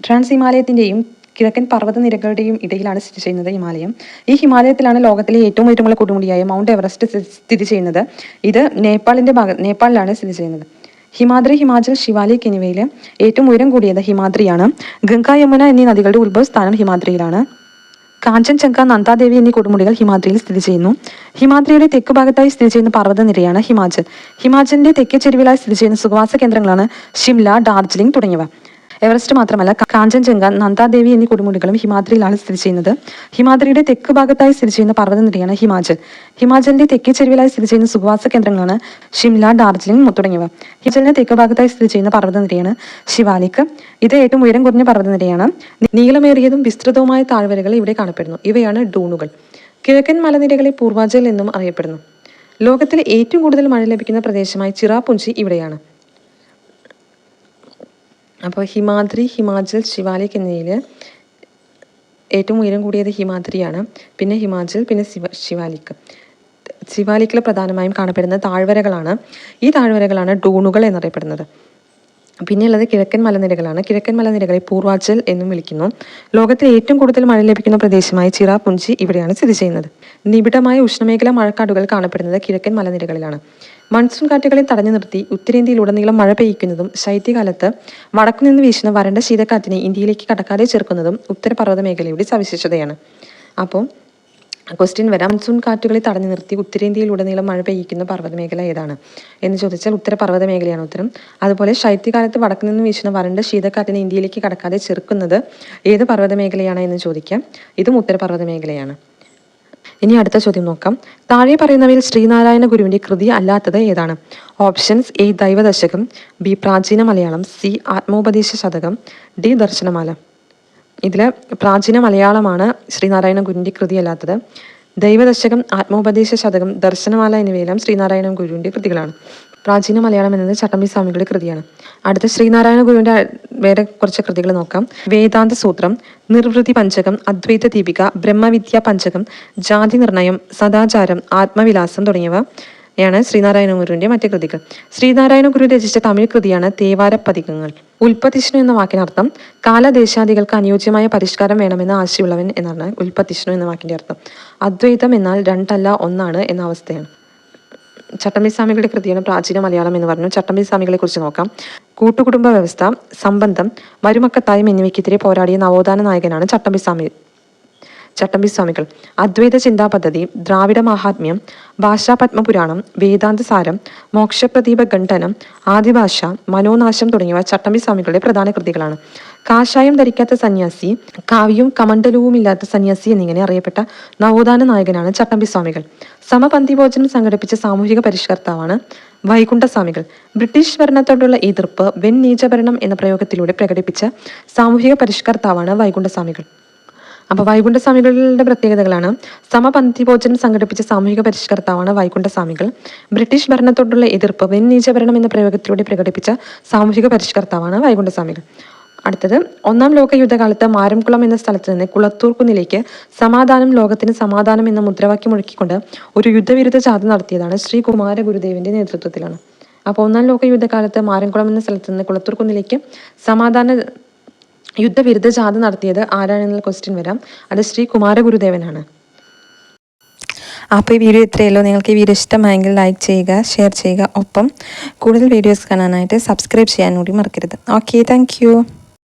ട്രാൻസ് ഹിമാലയത്തിൻ്റെയും കിഴക്കൻ പർവ്വതനിരകളുടെയും ഇടയിലാണ് സ്ഥിതി ചെയ്യുന്നത് ഹിമാലയം. ഈ ഹിമാലയത്തിലാണ് ലോകത്തിലെ ഏറ്റവും ഉയരമുള്ള കൊടുമുടിയായ മൗണ്ട് എവറസ്റ്റ് സ്ഥിതി ചെയ്യുന്നത്. ഇത് നേപ്പാളിലാണ് സ്ഥിതി ചെയ്യുന്നത്. ഹിമാദ്രി, ഹിമാചൽ, ശിവാലിക് എന്നിവയിൽ ഏറ്റവും ഉയരം കൂടിയത് ഹിമാദ്രിയാണ്. ഗംഗ, യമുന എന്നീ നദികളുടെ ഉത്ഭവസ്ഥാനം ഹിമാദ്രിയിലാണ്. കാഞ്ചൻജംഗ, നന്ദാദേവി എന്നീ കൊടുമുടികൾ ഹിമാദ്രിയിൽ സ്ഥിതി ചെയ്യുന്നു. ഹിമാദ്രിയുടെ തെക്ക് ഭാഗത്തായി സ്ഥിതി ചെയ്യുന്ന പർവ്വതനിരയാണ് ഹിമാചൽ. ഹിമാചലിന്റെ തെക്കേ ചെരുവിലായി സ്ഥിതി ചെയ്യുന്ന സുഖവാസ കേന്ദ്രങ്ങളാണ് ഷിംല, ഡാർജിലിംഗ് തുടങ്ങിയവ. എവറസ്റ്റ് മാത്രമല്ല, കാഞ്ചൻജംഗ, നന്ദാദേവി എന്നീ കൊടുമുടികളും ഹിമാദ്രിയിലാണ് സ്ഥിതി ചെയ്യുന്നത്. ഹിമാദ്രിയുടെ തെക്ക് ഭാഗത്തായി സ്ഥിതി ചെയ്യുന്ന പർവ്വതനിരയാണ് ഹിമാചൽ. ഹിമാചലിന്റെ തെക്കേ ചെരുവിലായി സ്ഥിതി ചെയ്യുന്ന സുഖവാസ കേന്ദ്രങ്ങളാണ് ഷിംല, ഡാർജിലിംഗ് തുടങ്ങിയവ. ഹിമാചലിന്റെ തെക്ക് ഭാഗത്തായി സ്ഥിതി ചെയ്യുന്ന പർവ്വതനിരയാണ് ശിവാലിക്. ഇത് ഏറ്റവും ഉയരം കുറഞ്ഞ പർവ്വതനിരയാണ്. നീളമേറിയതും വിസ്തൃതവുമായ താഴ്വരകൾ ഇവിടെ കാണപ്പെടുന്നു. ഇവയാണ് ഡൂണുകൾ. കിഴക്കൻ മലനിരകളെ പൂർവാഞ്ചൽ എന്നും അറിയപ്പെടുന്നു. ലോകത്തിലെ ഏറ്റവും കൂടുതൽ മഴ ലഭിക്കുന്ന പ്രദേശമായ ചിറാപുഞ്ചി ഇവിടെയാണ്. അപ്പോൾ ഹിമാദ്രി, ഹിമാചൽ, ശിവാലിക് എന്നിവയിൽ ഏറ്റവും ഉയരം കൂടിയത് ഹിമാദ്രിയാണ്. പിന്നെ ഹിമാചൽ, പിന്നെ ശിവാലിക്. ശിവാലിക്കിൽ പ്രധാനമായും കാണപ്പെടുന്ന താഴ്വരകളാണ്. ഈ താഴ്വരകളാണ് ഡൂണുകൾ എന്നറിയപ്പെടുന്നത്. പിന്നെയുള്ളത് കിഴക്കൻ മലനിരകളാണ്. കിഴക്കൻ മലനിരകളെ പൂർവാഞ്ചൽ എന്നും വിളിക്കുന്നു. ലോകത്തിലെ ഏറ്റവും കൂടുതൽ മഴ ലഭിക്കുന്ന പ്രദേശമായ ചിറാപുഞ്ചി ഇവിടെയാണ് സ്ഥിതി ചെയ്യുന്നത്. നിബിഡമായ ഉഷ്ണമേഖലാ മഴക്കാടുകൾ കാണപ്പെടുന്നത് കിഴക്കൻ മലനിരകളിലാണ്. മൺസൂൺ കാറ്റുകളെ തടഞ്ഞു നിർത്തി ഉത്തരേന്ത്യയിലുടനീളം മഴ പെയ്യിക്കുന്നതും ശൈത്യകാലത്ത് വടക്കുനിന്ന് വീശുന്ന വരണ്ട ശീതക്കാറ്റിനെ ഇന്ത്യയിലേക്ക് കടക്കാതെ ചേർക്കുന്നതും ഉത്തരപർവ്വത മേഖലയുടെ സവിശേഷതയാണ്. അപ്പോൾ ക്വസ്റ്റ്യൻ വരാം, മൺസൂൺ കാറ്റുകളെ തടഞ്ഞു നിർത്തി ഉത്തരേന്ത്യയിലുടനീളം മഴ പെയ്യിക്കുന്ന പർവ്വത മേഖല ഏതാണ് എന്ന് ചോദിച്ചാൽ ഉത്തരപർവ്വത മേഖലയാണ് ഉത്തരം. അതുപോലെ ശൈത്യകാലത്ത് വടക്കു നിന്ന് വീശുന്ന വരണ്ട ശീതക്കാറ്റിനെ ഇന്ത്യയിലേക്ക് കടക്കാതെ ചെറുക്കുന്നത് ഏത് പർവ്വത മേഖലയാണ് എന്ന് ചോദിക്കാം. ഇതും ഉത്തരപർവ്വത മേഖലയാണ്. ഇനി അടുത്ത ചോദ്യം നോക്കാം. താഴെ പറയുന്നവയിൽ ശ്രീനാരായണ ഗുരുവിന്റെ കൃതി അല്ലാത്തത് ഏതാണ്? ഓപ്ഷൻസ്: എ ദൈവദശകം, ബി പ്രാചീന മലയാളം, സി ആത്മോപദേശ ശതകം, ഡി ദർശനമാല. ഇതിൽ പ്രാചീന മലയാളമാണ് ശ്രീനാരായണ ഗുരുവിൻ്റെ കൃതിയല്ലാത്തത്. ദൈവദശകം, ആത്മോപദേശ ശതകം, ദർശനമാല എന്നിവയെല്ലാം ശ്രീനാരായണ ഗുരുവിൻ്റെ കൃതികളാണ്. പ്രാചീന മലയാളം എന്നത് ചട്ടമ്പി സ്വാമികളുടെ കൃതിയാണ്. അടുത്ത ശ്രീനാരായണ ഗുരുവിൻ്റെ വേറെ കുറച്ച് കൃതികൾ നോക്കാം. വേദാന്ത സൂത്രം, നിർവൃതി പഞ്ചകം, അദ്വൈത ദീപിക, ബ്രഹ്മവിദ്യാ പഞ്ചകം, ജാതി നിർണയം, സദാചാരം, ആത്മവിലാസം തുടങ്ങിയവയാണ് ശ്രീനാരായണ ഗുരുവിൻ്റെ മറ്റു കൃതികൾ. ശ്രീനാരായണ ഗുരു രചിച്ച തമിഴ് കൃതിയാണ് തേവാരപ്പതികങ്ങൾ. ഉൽപ്പത്തിഷ്ണു എന്ന വാക്കിനർത്ഥം കാലദേശാദികൾക്ക് അനുയോജ്യമായ പരിഷ്കാരം വേണമെന്ന് ആശയമുള്ളവൻ എന്നാണ് ഉൽപ്പത്തിഷ്ണു എന്ന വാക്കിൻ്റെ അർത്ഥം. അദ്വൈതം എന്നാൽ രണ്ടല്ല ഒന്നാണ് എന്ന അവസ്ഥയാണ്. ചട്ടമ്പി സ്വാമികളുടെ കൃതിയാണ് പ്രാചീന മലയാളം എന്ന് പറഞ്ഞു. ചട്ടമ്പി സ്വാമികളെ കുറിച്ച് നോക്കാം. കൂട്ടുകുടുംബ വ്യവസ്ഥ, സംബന്ധം, മരുമക്കത്തായം എന്നിവയ്ക്കെതിരെ പോരാടിയ നവോത്ഥാന നായകനാണ് ചട്ടമ്പി സ്വാമികൾ. അദ്വൈത ചിന്താ പദ്ധതി, ദ്രാവിഡ മഹാത്മ്യം, ഭാഷാ പത്മപുരാണം, വേദാന്തസാരം, മോക്ഷപ്രദീപ ഖണ്ഡനം, ആദിഭാഷ, മനോനാശം തുടങ്ങിയവ ചട്ടമ്പി സ്വാമികളുടെ പ്രധാന കൃതികളാണ്. കാഷായം ധരിക്കാത്ത സന്യാസി, കാവ്യവും കമണ്ഡലവുമില്ലാത്ത സന്യാസി എന്നിങ്ങനെ അറിയപ്പെട്ട നവോത്ഥാന നായകനാണ് ചട്ടമ്പി സ്വാമികൾ. സമപന്തി ഭോജനം സംഘടിപ്പിച്ച സാമൂഹിക പരിഷ്കർത്താവാണ് വൈകുണ്ഠ സ്വാമികൾ. ബ്രിട്ടീഷ് ഭരണത്തോടുള്ള എതിർപ്പ് വെൻ നീചഭരണം എന്ന പ്രയോഗത്തിലൂടെ പ്രകടിപ്പിച്ച സാമൂഹിക പരിഷ്കർത്താവാണ് വൈകുണ്ഠ സ്വാമികൾ. അപ്പോൾ വൈകുണ്ഠ സ്വാമികളുടെ പ്രത്യേകതകളാണ്: സമപന്തി ഭോജനം സംഘടിപ്പിച്ച സാമൂഹിക പരിഷ്കർത്താവാണ് വൈകുണ്ഠ സ്വാമികൾ. ബ്രിട്ടീഷ് ഭരണത്തോടുള്ള എതിർപ്പ് വെൻ നീചഭരണം എന്ന പ്രയോഗത്തിലൂടെ പ്രകടിപ്പിച്ച സാമൂഹിക പരിഷ്കർത്താവാണ് വൈകുണ്ഠ സ്വാമികൾ. അടുത്തത്, ഒന്നാം ലോക യുദ്ധകാലത്ത് മാരംകുളം എന്ന സ്ഥലത്ത് നിന്ന് കുളത്തൂർ കുന്നിലേക്ക് സമാധാനം ലോകത്തിന് സമാധാനം എന്ന മുദ്രാവാക്യം മുഴക്കിക്കൊണ്ട് ഒരു യുദ്ധവിരുദ്ധ ജാഥ നടത്തിയതാണ് ശ്രീ കുമാര ഗുരുദേവന്റെ നേതൃത്വത്തിലാണ്. അപ്പോൾ ഒന്നാം ലോക യുദ്ധകാലത്ത് മാരംകുളം എന്ന സ്ഥലത്ത് നിന്ന് കുളത്തൂർ കുന്നിലേക്ക് സമാധാന യുദ്ധവിരുദ്ധ ജാഥ നടത്തിയത് ആരാണെന്നുള്ള ക്വസ്റ്റ്യൻ വരാം. അത് ശ്രീ കുമാര ഗുരുദേവനാണ്. അപ്പോൾ ഈ വീഡിയോ ഇത്രയല്ലോ. നിങ്ങൾക്ക് ഈ വീഡിയോ ഇഷ്ടമായെങ്കിൽ ലൈക്ക് ചെയ്യുക, ഷെയർ ചെയ്യുക. ഒപ്പം കൂടുതൽ വീഡിയോസ് കാണാനായിട്ട് സബ്സ്ക്രൈബ് ചെയ്യാൻ കൂടി മറക്കരുത്. Okay, thank